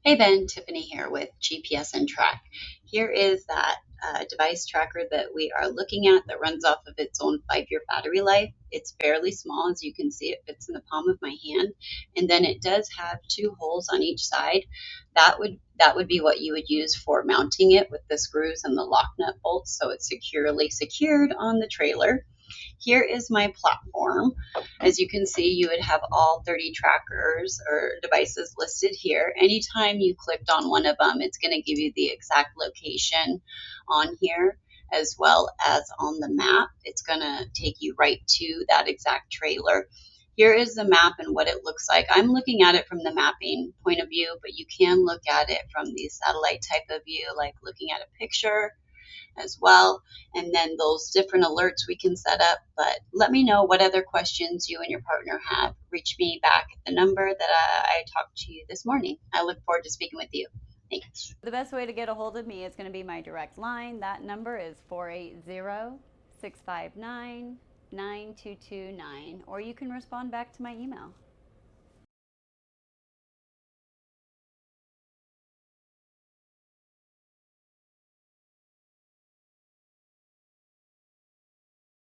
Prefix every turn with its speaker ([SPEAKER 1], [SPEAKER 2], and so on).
[SPEAKER 1] Hey Ben, Tiffany here with GPS and Track. Here is that device tracker that we are looking at that runs off of its own 5-year battery life. It's fairly small, as you can see, it fits in the palm of my hand, and then it does have two holes on each side. That would be what you would use for mounting it with the screws and the lock nut bolts, so it's securely secured on the trailer. Here is my platform. As you can see, you would have all 30 trackers or devices listed here. Anytime you clicked on one of them, it's going to give you the exact location on here as well as on the map. It's going to take you right to that exact trailer. Here is the map and what it looks like. I'm looking at it from the mapping point of view, but you can look at it from the satellite type of view, like looking at a picture as well. And then those different alerts we can set up. But let me know what other questions you and your partner have. Reach me back at the number that I talked to you this morning. I look forward to speaking with you. Thanks.
[SPEAKER 2] The best way to get a hold of me is going to be my direct line. That number is 480 659 9229, or you can respond back to my email.